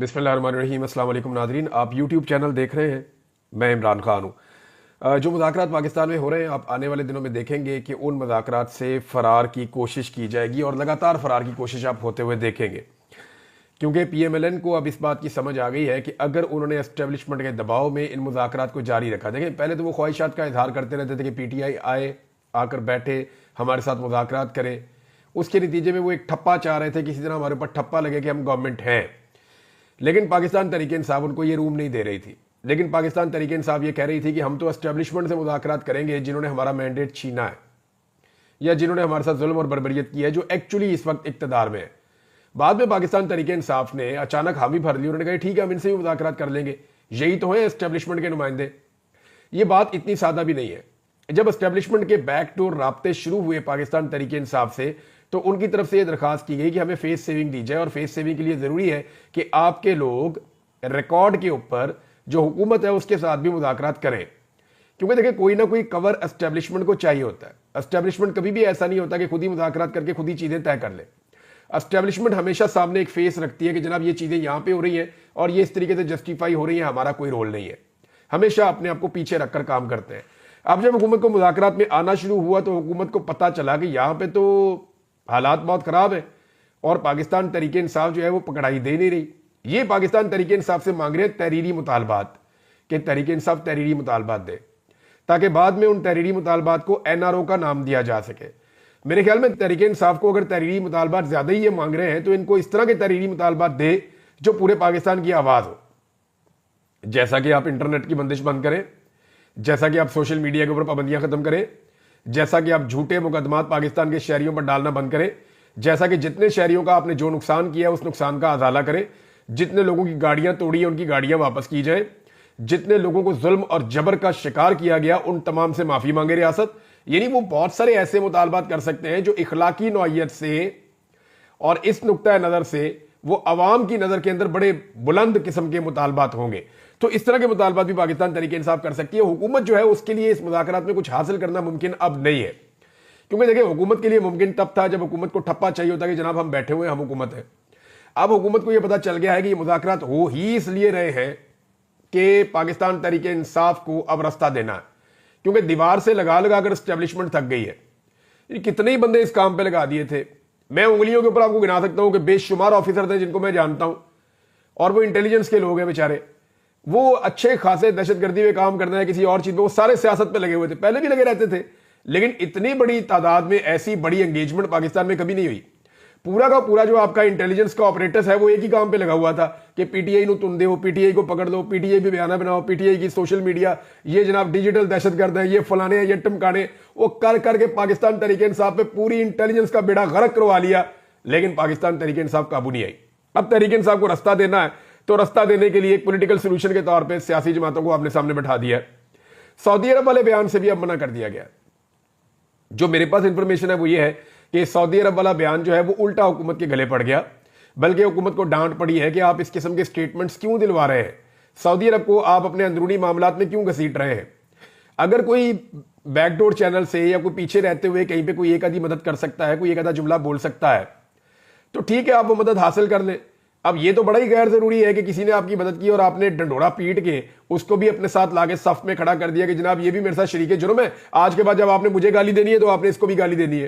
बिस्मिल्लाहिर्रहमानिर्रहीम। अस्सलाम वालेकुम नादरीन, आप यूट्यूब चैनल देख रहे हैं। मैं इमरान खान हूँ। जो मुज़ाकरात पाकिस्तान में हो रहे हैं, आप आने वाले दिनों में देखेंगे कि उन मुज़ाकरात से फ़रार की कोशिश की जाएगी और लगातार फ़रार की कोशिश आप होते हुए देखेंगे, क्योंकि PMLN को अब इस बात की समझ आ गई है कि अगर उन्होंने एस्टेब्लिशमेंट के दबाव में इन मुज़ाकरात को जारी रखा। देखें, पहले तो वो ख्वाहिशात का इजहार करते रहते थे कि PTI आए, आकर बैठे, हमारे साथ मुज़ाकरात करे। उसके नतीजे में वो एक ठप्पा चाह रहे थे, किसी तरह हमारे ऊपर ठप्पा लगे कि हम गवर्नमेंट हैं। लेकिन पाकिस्तान तहरीक इंसाफ उनको ये रूम नहीं दे रही थी। लेकिन पाकिस्तान तहरीक इंसाफ ये कह रही थी कि हम तो एस्टेब्लिशमेंट से मुज़ाकरात करेंगे जिन्होंने हमारा मैंडेट छीना है या जिन्होंने हमारे साथ जुल्म और बर्बरियत की है, जो एक्चुअली इस वक्त इक्तदार में है। बाद में पाकिस्तान तहरीक इंसाफ ने अचानक हामी भर ली। उन्होंने कहा ठीक है, हम इनसे भी मुज़ाकरात कर लेंगे, यही तो है एस्टेब्लिशमेंट के नुमाइंदे। ये बात इतनी सादा भी नहीं है। जब एस्टेब्लिशमेंट के बैकडोर राब्ते शुरू हुए पाकिस्तान तहरीक इंसाफ से, तो उनकी तरफ से यह दरखास्त की गई कि हमें फेस सेविंग दी जाए, और फेस सेविंग के लिए जरूरी है कि आपके लोग रिकॉर्ड के ऊपर जो हुकूमत है उसके साथ भी मुज़ाकरात करें। क्योंकि देखिए, कोई ना कोई कवर एस्टेब्लिशमेंट को चाहिए होता है। एस्टेब्लिशमेंट कभी भी ऐसा नहीं होता कि खुद ही मुज़ाकरात करके खुद ही चीजें तय कर ले। एस्टेब्लिशमेंट हमेशा सामने एक फेस रखती है कि जनाब ये चीजें यहां पे हो रही हैं और ये इस तरीके से जस्टिफाई हो रही है, हमारा कोई रोल नहीं है। हमेशा अपने आप को पीछे रखकर काम करते हैं। अब जब हुकूमत को मुज़ाकरात में आना शुरू हुआ तो हुकूमत को पता चला कि यहां पे तो हालात बहुत खराब है और पाकिस्तान तहरीक इंसाफ जो है वो पकड़ाई दे नहीं रही। ये पाकिस्तान तहरीक इंसाफ से मांग रहे हैं तहरीरी मुतालबात, कि तहरीक इंसाफ तहरीरी मुतालबात दे, ताकि बाद में उन तहरीरी मुतालबात को NRO का नाम दिया जा सके। मेरे ख्याल में तहरीक इंसाफ को अगर तहरीरी मुतालबात ज्यादा ही ये मांग रहे हैं तो इनको इस तरह के तहरीरी मुतालबात दे जो पूरे पाकिस्तान की आवाज हो। जैसा कि आप इंटरनेट की बंदिश बंद करें, जैसा कि आप सोशल मीडिया के ऊपर पाबंदियां खत्म करें, जैसा कि आप झूठे मुकदमात पाकिस्तान के शहरियों पर डालना बंद करें, जैसा कि जितने शहरियों का आपने जो नुकसान किया उस नुकसान का अजाला करें, जितने लोगों की गाड़ियां तोड़ी है उनकी गाड़ियां वापस की जाए, जितने लोगों को जुल्म और जबर का शिकार किया गया उन तमाम से माफी मांगे रियासत। यानी वो बहुत सारे ऐसे मुतालबात कर सकते हैं जो इखलाकी नौइयत से और इस नुक्ता नजर से वो अवाम की नजर के अंदर बड़े बुलंद किस्म के मुतालबात होंगे। तो इस तरह के मुतालबात भी पाकिस्तान तहरीक इंसाफ कर सकती है। हुकूमत जो है उसके लिए इस मुज़ाकरात में कुछ हासिल करना मुमकिन अब नहीं है, क्योंकि देखिए, हुकूमत के लिए मुमकिन तब था जब हुकूमत को ठप्पा चाहिए होता कि जनाब हम बैठे हुए, हम हुकूमत है। अब हुकूमत को यह पता चल गया है कि ये मुज़ाकरात हो ही इसलिए रहे हैं कि पाकिस्तान तहरीक इंसाफ को अब रास्ता देना है, क्योंकि दीवार से लगा लगा कर एस्टेब्लिशमेंट थक गई है। कितने ही बंदे इस काम पे लगा दिए थे। मैं उंगलियों के ऊपर आपको गिना सकता हूं कि बेशुमार ऑफिसर थे जिनको मैं जानता हूं, और वो इंटेलिजेंस के लोग हैं बेचारे। वो अच्छे खासे दहशतगर्दी में काम करना है, किसी और चीज में, वो सारे सियासत पे लगे हुए थे, पहले भी लगे रहते थे। लेकिन इतनी बड़ी तादाद में ऐसी बड़ी एंगेजमेंट पाकिस्तान में कभी नहीं हुई। पूरा का पूरा जो आपका इंटेलिजेंस का ऑपरेटर्स है वो एक ही काम पे लगा हुआ था कि PTI नु तुम दो, PTI को पकड़ लो, PTI भी बयाना बनाओ, PTI की सोशल मीडिया, ये जनाब डिजिटल दहशतगर्द है, ये फलाने हैं, ये टमकाने। वो कर करके पाकिस्तान तहरीक इंसाफ पे पूरी इंटेलिजेंस का बेड़ा गर्क करवा लिया, लेकिन पाकिस्तान तहरीक इंसाफ काबू नहीं आई। अब तहरीक इंसाफ को रास्ता देना है, तो रास्ता देने के लिए एक पॉलिटिकल सोल्यूशन के तौर पर सियासी जमातों को आपने सामने बैठा दिया है। सऊदी अरब वाले बयान से भी अब मना कर दिया गया। जो मेरे पास इंफॉर्मेशन है वो ये है कि सऊदी अरब वाला बयान जो है वो उल्टा हुकूमत के गले पड़ गया, बल्कि हुकूमत को डांट पड़ी है कि आप इस किस्म के स्टेटमेंट्स क्यों दिलवा रहे हैं, सऊदी अरब को आप अपने अंदरूनी मामलात में क्यों घसीट रहे हैं। अगर कोई बैकडोर चैनल से या कोई पीछे रहते हुए कहीं पे कोई एक आधी मदद कर सकता है, कोई एक आधा जुमला बोल सकता है, तो ठीक है, आप वो मदद हासिल कर लें। अब ये तो बड़ा ही गैर जरूरी है कि किसी ने आपकी मदद की और आपने डंडोरा पीट के उसको भी अपने साथ लाके सफ में खड़ा कर दिया कि जनाब ये भी मेरे साथ शरीक जुर्म है, आज के बाद जब आपने मुझे गाली देनी है तो आपने इसको भी गाली देनी है।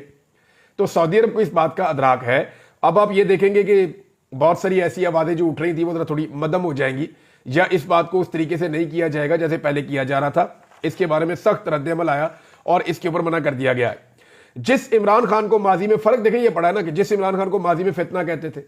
तो सऊदी अरब को इस बात का अदराक है। अब आप ये देखेंगे कि बहुत सारी ऐसी आवाजें जो उठ रही थी वो जरा थोड़ी मदम हो जाएंगी, या इस बात को उस तरीके से नहीं किया जाएगा जैसे पहले किया जा रहा था। इसके बारे में सख्त रद्द-ए-अमल आया और इसके ऊपर मना कर दिया गया है। जिस इमरान खान को माजी में फर्क देखें, ये पड़ा ना कि जिस इमरान खान को माजी में फितना कहते थे,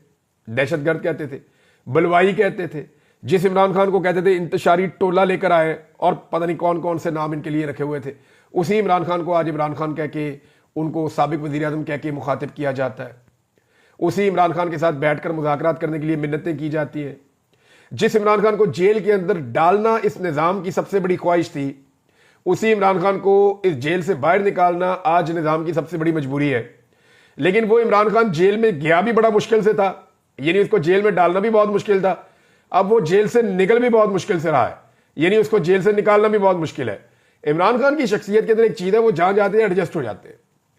दहशतगर्द कहते थे, बलवाई कहते थे, जिस इमरान खान को कहते थे इंतशारी टोला लेकर आए और पता नहीं कौन कौन से नाम इनके लिए रखे हुए थे, उसी इमरान खान को आज इमरान खान कह के, उनको साबिक वजीर आजम कह के मुखातिब किया जाता है। उसी इमरान खान के साथ बैठकर मुज़ाकरात करने के लिए मिन्नतें की जाती हैं। जिस इमरान खान को जेल के अंदर डालना इस निज़ाम की सबसे बड़ी ख्वाहिश थी, उसी इमरान खान को इस जेल से बाहर निकालना आज निज़ाम की सबसे बड़ी मजबूरी है। लेकिन वो इमरान खान जेल में गया भी बड़ा मुश्किल से था, यानी उसको जेल में डालना भी बहुत मुश्किल था। अब वो जेल से निकल भी बहुत मुश्किल से रहा है, यानी उसको जेल से निकालना भी बहुत मुश्किल है। इमरान खान की शख्सियत के अंदर एक चीज है, वो जहां जाते हैं एडजस्ट हो जाते हैं,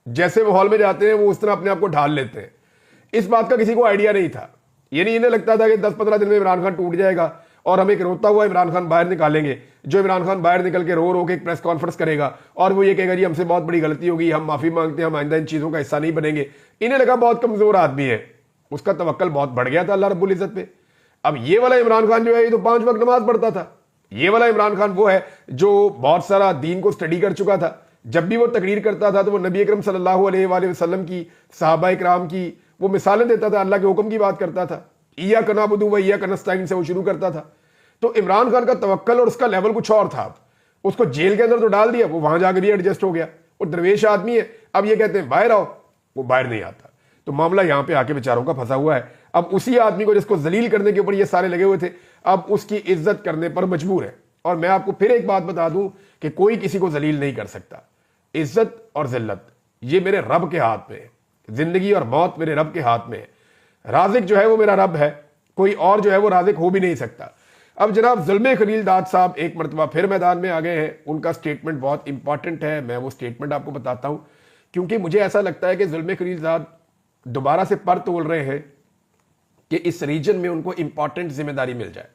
जैसे माहौल में जाते हैं वो उस तरह अपने आप को ढाल लेते हैं। इस बात का किसी को आइडिया नहीं था यानी इन्हें लगता था कि 10-15 दिन में इमरान खान टूट जाएगा और हम एक रोता हुआ इमरान खान बाहर निकालेंगे, जो इमरान खान बाहर निकल के रो के एक प्रेस कॉन्फ्रेंस करेगा और वो ये कहेगा जी हमसे बहुत बड़ी गलती होगी, हम माफी मांगते हैं, हम आइंदा इन चीजों का हिस्सा नहीं बनेंगे। इन्हें लगा बहुत कमजोर आदमी है, उसका तवक्कल बहुत बढ़ गया था अल्लाह रब्बुल इज्जत पे। अब ये वाला इमरान खान जो है ये तो 5 वक्त नमाज पढ़ता था। ये वाला इमरान खान वो है जो बहुत सारा दीन को स्टडी कर चुका था। जब भी वो तकरीर करता था तो वो नबी अकरम सल्लल्लाहु अलैहि वसल्लम की, सहाबा इकराम की वो मिसालें देता था, अल्लाह के हुक्म की बात करता था। इय्याका नअबुदु व इय्याका नस्तईन से वो शुरू करता था। तो इमरान खान का तवक्कल और उसका लेवल कुछ और था। उसको जेल के अंदर तो डाल दिया, वो वहां जाकर भी एडजस्ट हो गया, वो दरवेश आदमी है। अब ये कहते हैं बाहर आओ, वो बाहर नहीं आता। तो मामला यहां पे आके बेचारों का फंसा हुआ है। अब उसी आदमी को जिसको जलील करने के ऊपर ये सारे लगे हुए थे, अब उसकी इज्जत करने पर मजबूर है। और मैं आपको फिर एक बात बता दूं कि कोई किसी को जलील नहीं कर सकता। इज्जत और जिल्लत ये मेरे रब के हाथ में है। जिंदगी और मौत मेरे रब के हाथ में है। राजिक जो है वो मेरा रब है, कोई और जो है वो राजिक हो भी नहीं सकता। अब जनाब जुल्मे खलीलदाद साहब एक मरतबा फिर मैदान में आ गए हैं। उनका स्टेटमेंट बहुत इंपॉर्टेंट है, मैं वो स्टेटमेंट आपको बताता हूं, क्योंकि मुझे ऐसा लगता है कि जुल्मे खलीलदाद दोबारा से पर तोल रहे हैं कि इस रीजन में उनको इंपॉर्टेंट जिम्मेदारी मिल जाए।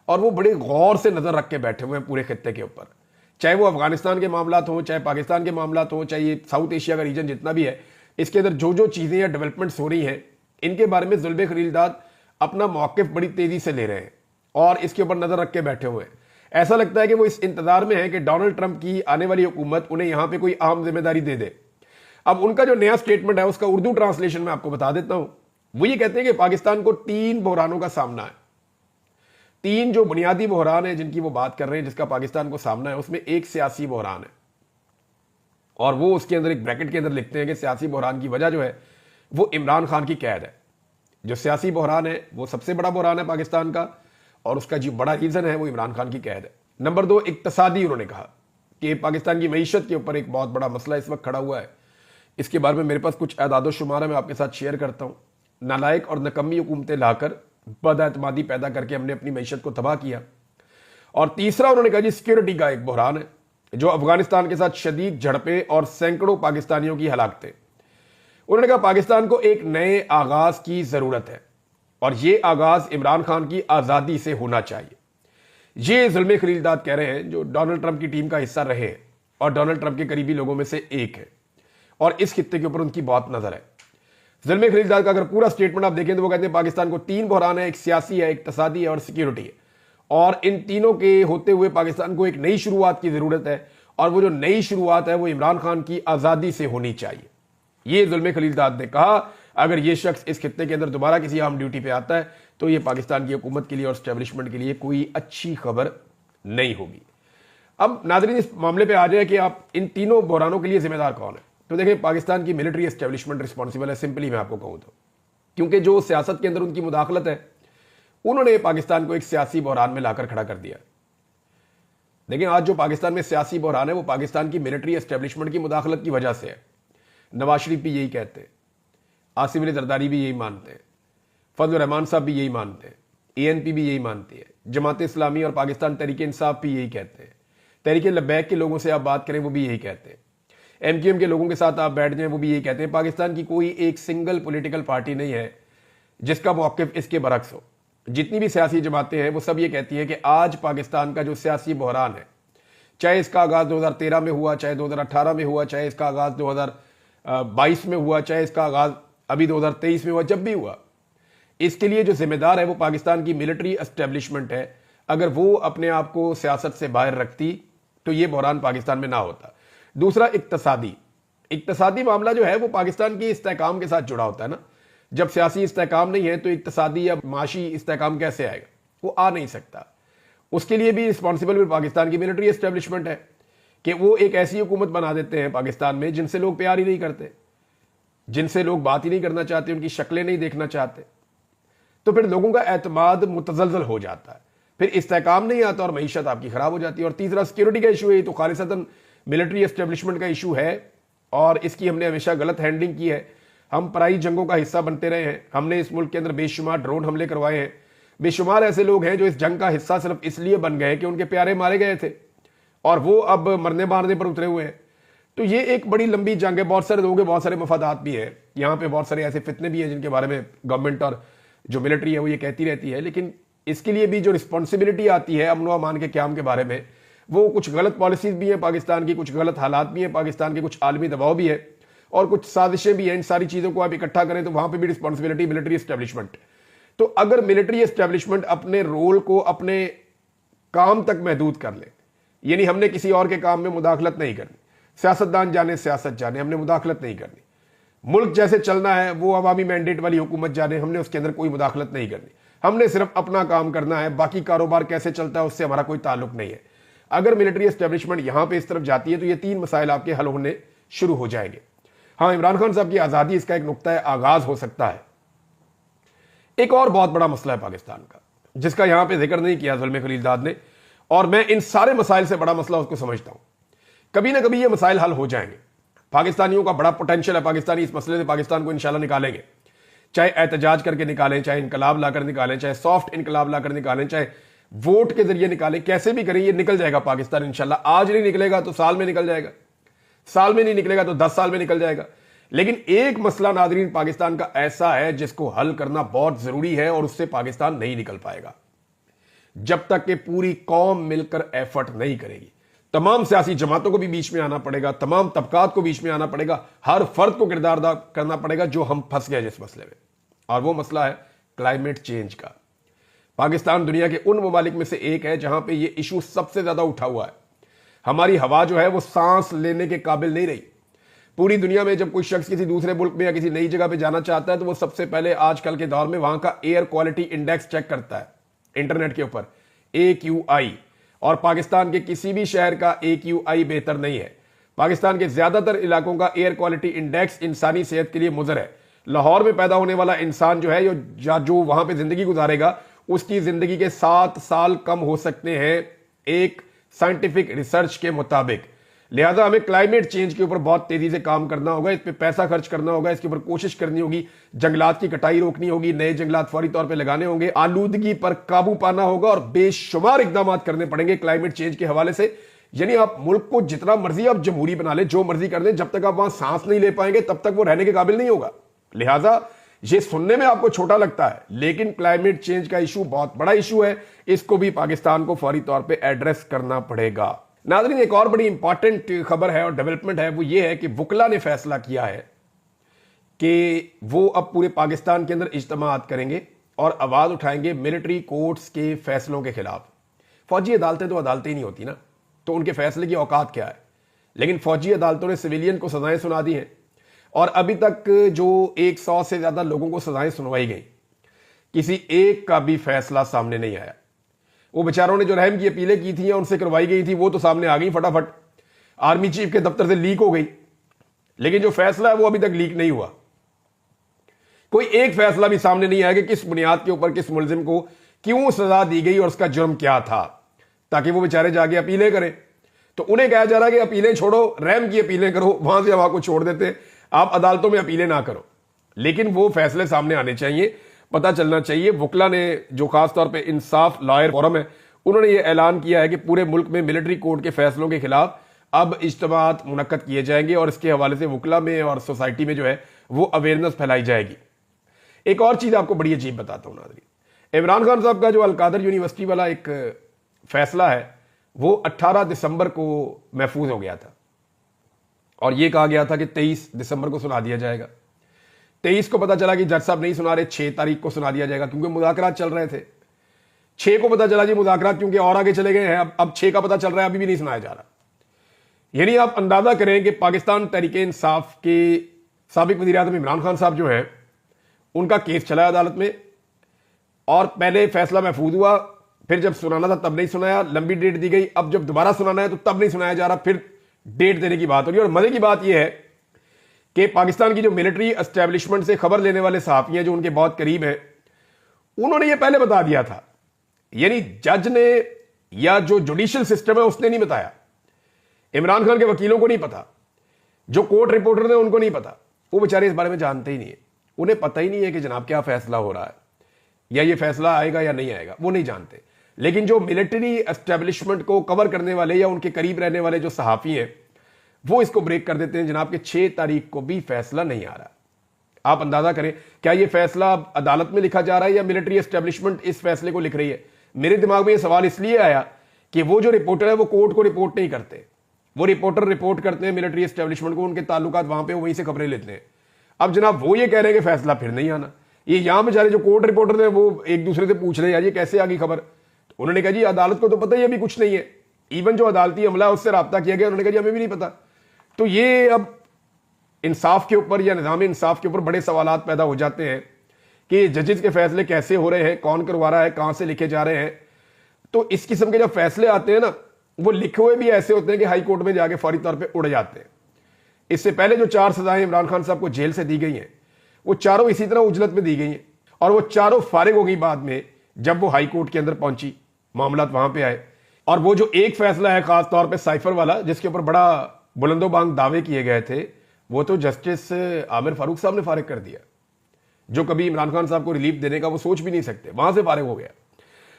और वो बड़े गौर से नजर रख के बैठे हुए हैं पूरे खित्ते के ऊपर, चाहे वो अफगानिस्तान के मामलात हों, चाहे पाकिस्तान के मामलात हों, चाहे ये साउथ एशिया का रीजन जितना भी है, इसके अंदर जो जो चीजें या डेवलपमेंट्स हो रही हैं, इनके बारे में जुल्मे खलीलदाद अपना मौकिफ बड़ी तेजी से ले रहे हैं और इसके ऊपर नजर रख के बैठे हुए हैं। ऐसा लगता है कि वो इस इंतजार में है कि डोनाल्ड ट्रंप की आने वाली हुकूमत उन्हें यहां पे कोई अहम जिम्मेदारी दे दे। अब उनका जो नया स्टेटमेंट है उसका उर्दू ट्रांसलेशन मैं आपको बता देता हूं। वो ये कहते हैं कि पाकिस्तान को 3 बहरानों का सामना है। 3 जो बुनियादी बहरान है जिनकी वो बात कर रहे हैं, जिसका पाकिस्तान को सामना है, उसमें एक सियासी बहरान है। और वो उसके अंदर एक ब्रैकेट के अंदर लिखते हैं कि सियासी बहरान की वजह जो है वो इमरान खान की कैद है। जो सियासी बहरान है वो सबसे बड़ा बहरान है पाकिस्तान का, और उसका जो बड़ा रीजन है वो इमरान खान की कैद है। नंबर 2 इक्तसादी, उन्होंने कहा कि पाकिस्तान की मईशत के ऊपर एक बहुत बड़ा मसला इस वक्त खड़ा हुआ है। इसके बारे में मेरे पास कुछ एदाद शुमार है, मैं आपके साथ शेयर करता हूं। नालायक और नकम्मी हुकूमतें लाकर बदएतमादी पैदा करके हमने अपनी मईशत को तबाह किया। और तीसरा उन्होंने कहा जी सिक्योरिटी का एक बहरान है, जो अफगानिस्तान के साथ शदीद झड़पें और सैकड़ों पाकिस्तानियों की हलाकतें। उन्होंने कहा पाकिस्तान को एक नए आगाज की जरूरत है और यह आगाज इमरान खान की आजादी से होना चाहिए। ये जुल्मे खलीलदाद कह रहे हैं जो डोनाल्ड ट्रंप की टीम का हिस्सा रहे हैं और डोनाल्ड ट्रंप के करीबी लोगों में से एक है, और इस खित्ते के ऊपर उनकी बहुत नजर है। जुल्मे खलीलदाद का अगर पूरा स्टेटमेंट आप देखें तो वो कहते हैं पाकिस्तान को 3 बहरान है, एक सियासी है, एक इक्तसादी है और सिक्योरिटी है। और इन तीनों के होते हुए पाकिस्तान को एक नई शुरुआत की जरूरत है, और वो जो नई शुरुआत है वो इमरान खान की आजादी से होनी चाहिए। ये जुल्मे खलीलदाद ने कहा। अगर ये शख्स इस खित्ते के अंदर दोबारा किसी आम ड्यूटी पे आता है तो ये पाकिस्तान की हुकूमत के लिए और स्टैब्लिशमेंट के लिए कोई अच्छी खबर नहीं होगी। अब नाज़रीन इस मामले पे आ जाए कि आप इन तीनों बहरानों के लिए जिम्मेदार कौन है, तो देखिए पाकिस्तान की मिलिट्री एस्टेब्लिशमेंट रिस्पॉन्सिबल है, सिंपली मैं आपको कहूं तो, क्योंकि जो सियासत के अंदर उनकी मुदाखलत है, उन्होंने पाकिस्तान को एक सियासी बहरान में लाकर खड़ा कर दिया। लेकिन आज जो पाकिस्तान में सियासी बहरान है वो पाकिस्तान की मिलिट्री एस्टेब्लिशमेंट की मुदाखलत की वजह से है। नवाज शरीफ भी यही कहते हैं, आसिफ अली जरदारी भी यही मानते हैं, फजल रहमान साहब भी यही मानते हैं, ANP भी यही मानती है, जमात इस्लामी और पाकिस्तान तहरीक इंसाफ भी यही कहते हैं, तहरीक लब्बैक के लोगों से आप बात करें वो भी यही कहते हैं, MQM के लोगों के साथ आप बैठ जाएं वो भी यही कहते हैं। पाकिस्तान की कोई एक सिंगल पॉलिटिकल पार्टी नहीं है जिसका मौक़िफ़ इसके बरक्स हो। जितनी भी सियासी जमातें हैं वो सब ये कहती हैं कि आज पाकिस्तान का जो सियासी बहरान है, चाहे इसका आगाज़ 2013 में हुआ, चाहे 2018 में हुआ, चाहे इसका आगाज़ 2022 में हुआ, चाहे इसका आगाज़ अभी 2023 में हुआ, जब भी हुआ, इसके लिए जो जिम्मेदार है वो पाकिस्तान की मिलिट्री एस्टेब्लिशमेंट है। अगर वो अपने आप को सियासत से बाहर रखती तो ये बहरान पाकिस्तान में ना होता। दूसरा इक्तसादी मामला जो है वो पाकिस्तान की इस्तेहकाम के साथ जुड़ा होता है ना। जब सियासी इस्तेहकाम नहीं है तो इक्तसादी या माशी इस्तेहकाम कैसे आएगा, वो आ नहीं सकता। उसके लिए भी रिस्पॉन्सिबल भी पाकिस्तान की मिलिट्री एस्टेब्लिशमेंट है कि वो एक ऐसी हुकूमत बना देते हैं पाकिस्तान में जिनसे लोग प्यार ही नहीं करते, जिनसे लोग बात ही नहीं करना चाहते, उनकी शक्लें नहीं देखना चाहते। तो फिर लोगों का एतमाद मुतजलजल हो जाता है, फिर इस्तेहकाम नहीं आता और मईशत आपकी खराब हो जाती है। और तीसरा सिक्योरिटी का इशू है, तो खालिसतन मिलिट्री एस्टेब्लिशमेंट का इशू है और इसकी हमने हमेशा गलत हैंडलिंग की है। हम पराई जंगों का हिस्सा बनते रहे हैं, हमने इस मुल्क के अंदर बेशुमार ड्रोन हमले करवाए हैं। बेशुमार ऐसे लोग हैं जो इस जंग का हिस्सा सिर्फ इसलिए बन गए कि उनके प्यारे मारे गए थे और वो अब मरने मारने पर उतरे हुए हैं। तो ये एक बड़ी लंबी जंग है, बहुत सारे लोगों के बहुत सारे मफादात भी हैं। यहाँ पे बहुत सारे ऐसे फितने भी हैं जिनके बारे में गवर्नमेंट और जो मिलिट्री है वो ये कहती रहती है, लेकिन इसके लिए भी जो रिस्पॉन्सिबिलिटी आती है अमन व अमान के क़याम के बारे में, वो कुछ गलत पॉलिसीज भी हैं पाकिस्तान की, कुछ गलत हालात भी हैं पाकिस्तान के, कुछ आलमी दबाव भी है और कुछ साजिशें भी हैं। इन सारी चीज़ों को आप इकट्ठा करें तो वहां पर भी रिस्पॉन्सिबिलिटी मिलिट्री एस्टेब्लिशमेंट। तो अगर मिलिट्री एस्टेब्लिशमेंट अपने रोल को अपने काम तक महदूद कर ले, यानी हमने किसी और के काम में मुदाखलत नहीं करनी, सियासतदान जाने सियासत जाने, हमने मुदाखलत नहीं करनी, मुल्क जैसे चलना है वो अवामी मैंडेट वाली हुकूमत जाने, हमने उसके अंदर कोई मुदाखलत नहीं करनी, हमने सिर्फ अपना काम करना है, बाकी कारोबार कैसे चलता है उससे हमारा कोई ताल्लुक नहीं है। अगर मिलिट्री एस्टेब्लिशमेंट यहां पे इस तरफ जाती है तो ये 3 मसाइल आपके हल होने शुरू हो जाएंगे। हाँ, इमरान खान साहब की आज़ादी इसका एक नुक्ता है आगाज हो सकता है। एक और बहुत बड़ा मसला है पाकिस्तान का जिसका यहां पे जिक्र नहीं किया ज़ुल्म खलीलजाद ने, और मैं इन सारे मसाइल से बड़ा मसला उसको समझता हूं। कभी ना कभी ये मसाइल हल हो जाएंगे। पाकिस्तानियों का बड़ा पोटेंशियल है, पाकिस्तानी इस मसले से पाकिस्तान को इंशाल्लाह निकालेंगे, चाहे एहतजाज करके निकालें, चाहे इनकलाब लाकर निकालें, चाहे सॉफ्ट इनकलाब लाकर निकालें, चाहे वोट के जरिए निकालें, कैसे भी करें ये निकल जाएगा पाकिस्तान इंशाल्लाह। आज नहीं निकलेगा तो साल में निकल जाएगा, साल में नहीं निकलेगा तो 10 साल में निकल जाएगा। लेकिन एक मसला नादरीन पाकिस्तान का ऐसा है जिसको हल करना बहुत जरूरी है और उससे पाकिस्तान नहीं निकल पाएगा जब तक कि पूरी कौम मिलकर एफर्ट नहीं करेगी। तमाम सियासी जमातों को भी बीच में आना पड़ेगा, तमाम तबकात को बीच में आना पड़ेगा, हर फर्द को किरदार अदा करना पड़ेगा जो हम फंस गए जिस मसले में, और वो मसला है क्लाइमेट चेंज का। पाकिस्तान दुनिया के उन ममालिक में से एक है जहां पे ये इशू सबसे ज्यादा उठा हुआ है। हमारी हवा जो है वो सांस लेने के काबिल नहीं रही। पूरी दुनिया में जब कोई शख्स किसी दूसरे मुल्क में या किसी नई जगह पे जाना चाहता है तो वो सबसे पहले आजकल के दौर में वहां का एयर क्वालिटी इंडेक्स चेक करता है इंटरनेट के ऊपर, AQI, और पाकिस्तान के किसी भी शहर का AQI बेहतर नहीं है। पाकिस्तान के ज्यादातर इलाकों का एयर क्वालिटी इंडेक्स इंसानी सेहत के लिए मुज़र है। लाहौर में पैदा होने वाला इंसान जो है जो वहां पे जिंदगी गुजारेगा उसकी जिंदगी के 7 साल कम हो सकते हैं एक साइंटिफिक रिसर्च के मुताबिक। लिहाजा हमें क्लाइमेट चेंज के ऊपर बहुत तेजी से काम करना होगा, इस पे पैसा खर्च करना होगा, इसके ऊपर कोशिश करनी होगी, जंगलात की कटाई रोकनी होगी, नए जंगलात फौरी तौर पे लगाने होंगे, आलूदगी पर काबू पाना होगा और बेशुमार इकदाम करने पड़ेंगे क्लाइमेट चेंज के हवाले से। यानी आप मुल्क को जितना मर्जी आप जमहूरी बना ले, जो मर्जी कर दें, जब तक आप वहां सांस नहीं ले पाएंगे तब तक वो रहने के काबिल नहीं होगा। लिहाजा ये सुनने में आपको छोटा लगता है लेकिन क्लाइमेट चेंज का इशू बहुत बड़ा इशू है, इसको भी पाकिस्तान को फौरी तौर पे एड्रेस करना पड़ेगा। नाज़रीन, एक और बड़ी इंपॉर्टेंट खबर है और डेवलपमेंट है, वो ये है कि वुकला ने फैसला किया है कि वो अब पूरे पाकिस्तान के अंदर इज्तिमात करेंगे और आवाज उठाएंगे मिलिट्री कोर्ट्स के फैसलों के खिलाफ। फौजी अदालतें तो अदालतें ही नहीं होती ना, तो उनके फैसले की औकात क्या है। लेकिन फौजी अदालतों ने सिविलियन को सजाएं सुना दी हैं और अभी तक जो 100 से ज्यादा लोगों को सजाएं सुनवाई गई, किसी एक का भी फैसला सामने नहीं आया। वो बेचारों ने जो रहम की अपीलें की थी या उनसे करवाई गई थी वो तो सामने आ गई फटाफट, आर्मी चीफ के दफ्तर से लीक हो गई, लेकिन जो फैसला है वो अभी तक लीक नहीं हुआ। कोई एक फैसला भी सामने नहीं आया कि किस बुनियाद के ऊपर किस मुलजिम को क्यों सजा दी गई और उसका जुर्म क्या था, ताकि वो बेचारे जाके अपीलें करें। तो उन्हें कहा जा रहा है कि अपीलें छोड़ो, रहम की अपीलें करो, वहां से हवा को छोड़ देते, आप अदालतों में अपीलें ना करो। लेकिन वो फैसले सामने आने चाहिए, पता चलना चाहिए। वुकला ने जो खास तौर पे इंसाफ लॉयर फोरम है, उन्होंने ये ऐलान किया है कि पूरे मुल्क में मिलिट्री कोर्ट के फैसलों के खिलाफ अब इज्तिमात मुनक्कद किए जाएंगे और इसके हवाले से वुकला में और सोसाइटी में जो है वो अवेयरनेस फैलाई जाएगी। एक और चीज आपको बड़ी अजीब बताता हूं नाज़रीन, इमरान खान साहब का जो अलकादर यूनिवर्सिटी वाला एक फैसला है वो 18 दिसंबर को महफूज हो गया था और ये कहा गया था कि 23 दिसंबर को सुना दिया जाएगा। 23 को पता चला कि जज साहब नहीं सुना रहे, 6 तारीख को सुना दिया जाएगा क्योंकि मुज़ाकरात चल रहे थे। 6 को पता चला जी मुज़ाकरात क्योंकि और आगे चले गए हैं, अब 6 का पता चल रहा है, अभी भी नहीं सुनाया जा रहा। यानी आप अंदाजा करें कि पाकिस्तान तहरीक इंसाफ के साबिक वज़ीर आज़म इमरान खान साहब जो हैं उनका केस चला अदालत में और पहले फैसला महफूज हुआ, फिर जब सुनाना था तब नहीं सुनाया, लंबी डेट दी गई, अब जब दोबारा सुनाना है तो तब नहीं सुनाया जा रहा, फिर डेट देने की बात हो रही है। और मजे की बात यह है कि पाकिस्तान की जो मिलिट्री एस्टेब्लिशमेंट से खबर लेने वाले सहाफी हैं जो उनके बहुत करीब हैं, उन्होंने ये पहले बता दिया था। यानी जज ने या जो जुडिशियल सिस्टम है उसने नहीं बताया, इमरान खान के वकीलों को नहीं पता, जो कोर्ट रिपोर्टर थे उनको नहीं पता, वो बेचारे इस बारे में जानते ही नहीं है, उन्हें पता ही नहीं है कि जनाब क्या फैसला हो रहा है या ये फैसला आएगा या नहीं आएगा, वो नहीं जानते। लेकिन जो मिलिट्री एस्टेब्लिशमेंट को कवर करने वाले या उनके करीब रहने वाले जो सहाफी हैं वो इसको ब्रेक कर देते हैं जनाब के 6 तारीख को भी फैसला नहीं आ रहा। आप अंदाजा करें, क्या ये फैसला अब अदालत में लिखा जा रहा है या मिलिट्री एस्टेब्लिशमेंट इस फैसले को लिख रही है? मेरे दिमाग में ये सवाल इसलिए आया कि वो जो रिपोर्टर है वो कोर्ट को रिपोर्ट नहीं करते, वो रिपोर्टर रिपोर्ट करते हैं मिलिट्री एस्टेब्लिशमेंट को, उनके ताल्लुकात वहां पे वहीं से खबरें लेते हैं। अब जनाब वो ये कह रहे हैं कि फैसला फिर नहीं आना। ये यहां बेचारे जो कोर्ट रिपोर्टर थे वो एक दूसरे से पूछ रहे हैं यार ये कैसे आ गई खबर। तो उन्होंने कहा जी अदालत को तो पता ही अभी कुछ नहीं है, इवन जो अदालती अमला उससे रब्ता किया गया, उन्होंने कहा जी हमें भी नहीं पता। तो ये अब इंसाफ के ऊपर या निज़ाम इंसाफ के ऊपर बड़े सवालात पैदा हो जाते हैं कि जजेस के फैसले कैसे हो रहे हैं, कौन करवा रहा है, कहां से लिखे जा रहे हैं। तो इस किस्म के जब फैसले आते हैं ना, वो लिखे हुए भी ऐसे होते हैं कि हाई कोर्ट में जाके फौरी तौर पे उड़ जाते हैं। इससे पहले जो 4 सजाएं इमरान खान साहब को जेल से दी गई हैं, वो चारों इसी तरह उजलत में दी गई हैं और वो चारों फारिग हो गई बाद में जब वो हाई कोर्ट के अंदर पहुंची, मामला वहां पे आए। और वो जो एक फैसला है खास तौर पे साइफर वाला, जिसके ऊपर बड़ा बुलंदोबांग दावे किए गए थे, वो तो जस्टिस आमिर फारूक साहब ने फारिग कर दिया, जो कभी इमरान खान साहब को रिलीफ देने का वो सोच भी नहीं सकते, वहां से फारिग हो गया।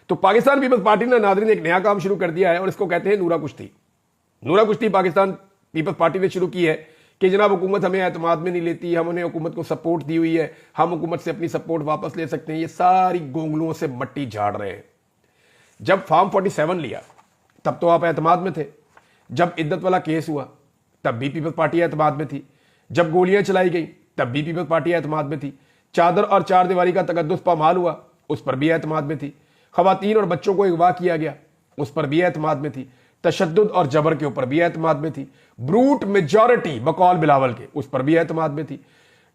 तो पाकिस्तान पीपल्स पार्टी ने नादरीन एक नया काम शुरू कर दिया है और इसको कहते हैं नूरा कुश्ती। नूरा कुश्ती पाकिस्तान पीपल्स पार्टी ने शुरू की है कि जनाब हुकूमत हमें एतमाद में नहीं लेती, हमने हुकूमत को सपोर्ट दी हुई है, हम हुकूमत से अपनी सपोर्ट वापस ले सकते हैं। ये सारी गोंगलुओं से मट्टी झाड़ रहे हैं। जब फॉर्म 47 लिया तब तो आप एतमाद में थे, जब इद्दत वाला केस हुआ तब भी पीपल्स पार्टी एतमाद में थी, जब गोलियां चलाई गई तब भी पीपल्स पार्टी एतमाद में थी, चादर और चार दीवारी का तकद्दुस पामाल हुआ उस पर भी एतमाद में थी, खवातीन और बच्चों को अगवा किया गया उस पर भी एतमाद में थी, तशद्दुद और जबर के ऊपर भी एतमाद में थी, ब्रूट मेजॉरिटी बकौल बिलावल के उस पर भी एतमाद में थी,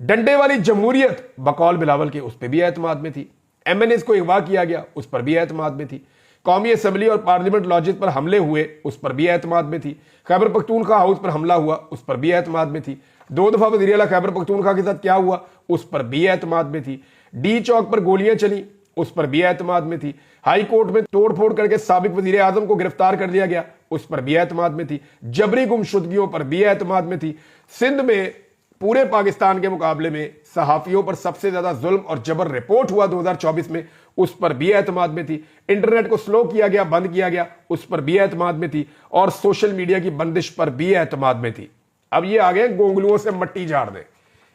डंडे वाली जमहूरियत बकौल बिलावल के उस पर भी एतमाद में थी, एमएनएस को अगवा किया गया उस पर भी एतमाद में थी, कौमी असम्बली और पार्लियामेंट लॉजिक पर हमले हुए उस पर भी एतमाद में थी, खैबर पख्तूनख्वा हाउस पर हमला हुआ उस पर भी एतमाद में थी, 2 दफा वज़ीर आला खैबर पख्तूनख्वा के साथ क्या हुआ उस पर भी एतमाद में थी, डी चौक पर गोलियां चली उस पर भी एतमाद में थी, हाई कोर्ट में तोड़फोड़ करके साबिक वजीर आजम को गिरफ्तार कर लिया गया उस पर भी एतमाद में थी, जबरी गुमशुदगियों पर भी एतमाद में थी, सिंध में पूरे पाकिस्तान के मुकाबले में सहाफियों पर सबसे ज्यादा जुल्म और जबर रिपोर्ट हुआ 2024 में उस पर भी एतमाद में थी, इंटरनेट को स्लो किया गया, बंद किया गया उस पर भी एतमाद में थी, और सोशल मीडिया की बंदिश पर भी एतमाद में थी। अब ये आ गए गोंगलुओं से मट्टी झाड़ने।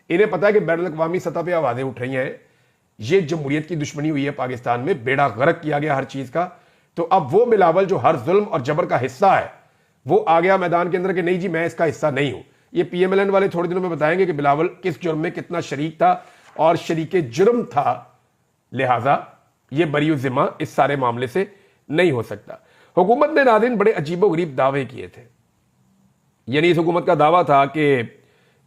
इन्हें पता है कि बैनुल अक़वामी सतह पर आवाजें उठ रही हैं, ये जमहूरियत की दुश्मनी हुई है पाकिस्तान में, बेड़ा गर्क किया गया हर चीज का। तो अब वो बिलावल जो हर जुल्म और जबर का हिस्सा है वो आ गया मैदान के अंदर कि नहीं जी मैं इसका हिस्सा नहीं हूं। ये पीएमएलएन वाले थोड़े दिनों में बताएंगे कि बिलावल किस जुर्म में कितना शरीक था और शरीके जुर्म था, लिहाजा ये बरी जिम्मा इस सारे मामले से नहीं हो सकता। हुकूमत ने नाज़रीन बड़े अजीबोगरीब दावे किए थे। यानी इस हुकूमत का दावा था कि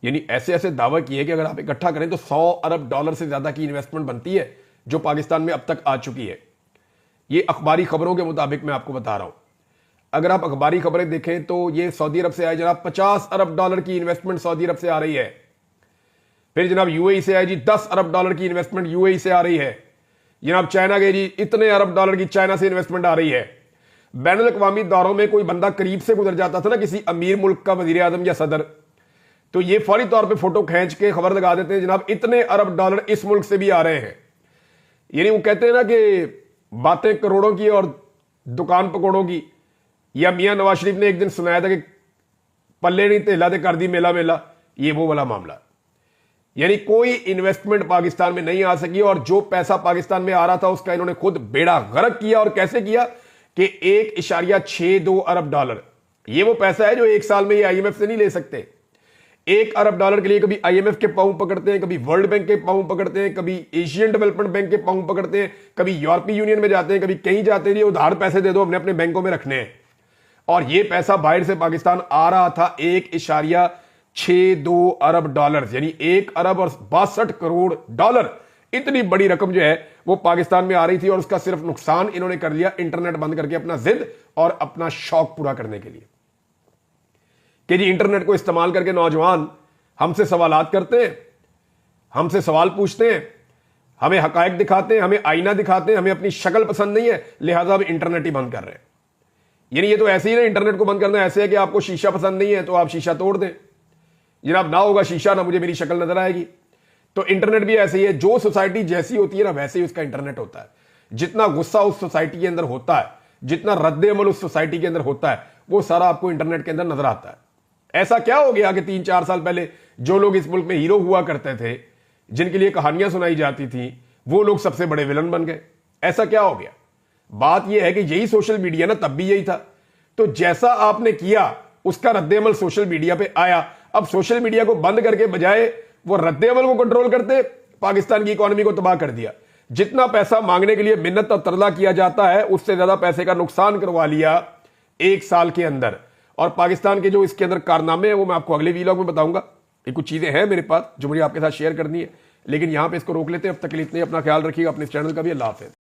यानी ऐसे ऐसे दावा किए कि अगर आप इकट्ठा करें तो $100 अरब से ज्यादा की इन्वेस्टमेंट बनती है जो पाकिस्तान में अब तक आ चुकी है। ये अखबारी खबरों के मुताबिक मैं आपको बता रहा हूं। अगर आप अखबारी खबरें देखें तो ये सऊदी अरब से आए जनाब $50 अरब की इन्वेस्टमेंट सऊदी अरब से आ रही है। फिर जनाब यूएई से आए जी $10 अरब की इन्वेस्टमेंट यूएई से आ रही है। जनाब चाइना गए जी इतने अरब डॉलर की चाइना से इन्वेस्टमेंट आ रही है। बैनुल अक़वामी दौरों में कोई बंदा करीब से गुजर जाता था ना, किसी अमीर मुल्क का वजीर आजम या सदर, तो ये फौरी तौर पे फोटो खींच के खबर लगा देते हैं जनाब इतने अरब डॉलर इस मुल्क से भी आ रहे हैं। यानी वो कहते हैं ना कि बातें करोड़ों की और दुकान पकौड़ों की। या मियां नवाज शरीफ ने एक दिन सुनाया था कि पल्ले नहीं तेला दे कर दी मेला मेला, ये वो वाला मामला। यानी कोई इन्वेस्टमेंट पाकिस्तान में नहीं आ सकी और जो पैसा पाकिस्तान में आ रहा था उसका इन्होंने खुद बेड़ा गर्क किया। और कैसे किया कि $1.62 अरब, ये वो पैसा है जो एक साल में ये आईएमएफ से नहीं ले सकते। $1 अरब के लिए कभी आईएमएफ के पांव पकड़ते हैं, कभी वर्ल्ड बैंक के पांव पकड़ते हैं, कभी एशियन डेवलपमेंट बैंक के पांव पकड़ते हैं, कभी यूरोपीय यूनियन में जाते हैं, कभी कहीं जाते हैं, ये उधार पैसे दे दो हमने अपने बैंकों में रखने हैं। और ये पैसा बाहर से पाकिस्तान आ रहा था $1.62 अरब, यानी $1 अरब और 62 करोड़ डॉलर। इतनी बड़ी रकम जो है वो पाकिस्तान में आ रही थी और उसका सिर्फ नुकसान इन्होंने कर लिया इंटरनेट बंद करके अपना जिद और अपना शौक पूरा करने के लिए। कि जी इंटरनेट को इस्तेमाल करके नौजवान हमसे सवालात करते हैं, हमसे सवाल पूछते हैं, हमें हकायक दिखाते हैं, हमें आईना दिखाते हैं, हमें अपनी शक्ल पसंद नहीं है, लिहाजा अब इंटरनेट ही बंद कर रहे हैं। यानी ये तो ऐसे ही ना, इंटरनेट को बंद करना ऐसे है कि आपको शीशा पसंद नहीं है तो आप शीशा तोड़ दें। जनाब ना होगा शीशा ना मुझे मेरी शक्ल नजर आएगी। तो इंटरनेट भी ऐसे ही है, जो सोसाइटी जैसी होती है ना वैसे ही उसका इंटरनेट होता है। जितना गुस्सा उस सोसाइटी के अंदर होता है, जितना रद्द अमल उस सोसाइटी के अंदर होता है, वो सारा आपको इंटरनेट के अंदर नजर आता है। ऐसा क्या हो गया कि 3-4 साल पहले जो लोग इस मुल्क में हीरो हुआ करते थे, जिनके लिए कहानियां सुनाई जाती थी, वो लोग सबसे बड़े विलन बन गए। ऐसा क्या हो गया? बात यह है कि यही सोशल मीडिया ना, तब भी यही था। तो जैसा आपने किया उसका रद्देअमल सोशल मीडिया पे आया। अब सोशल मीडिया को बंद करके बजाय वो रद्देअमल को कंट्रोल करते, पाकिस्तान की इकोनॉमी को तबाह कर दिया। जितना पैसा मांगने के लिए मिन्नत और तरला किया जाता है, उससे ज्यादा पैसे का नुकसान करवा लिया 1 साल के अंदर। और पाकिस्तान के जो इसके अंदर कारनामे हैं वो मैं आपको अगले वीलॉग में बताऊंगा। ये कुछ चीजें हैं मेरे पास जो मुझे आपके साथ शेयर करनी है, लेकिन यहां पे इसको रोक लेते हैं। अब तक के लिए इतने, अपना ख्याल रखिएगा, अपने चैनल का भी। अल्लाह हाफिज़।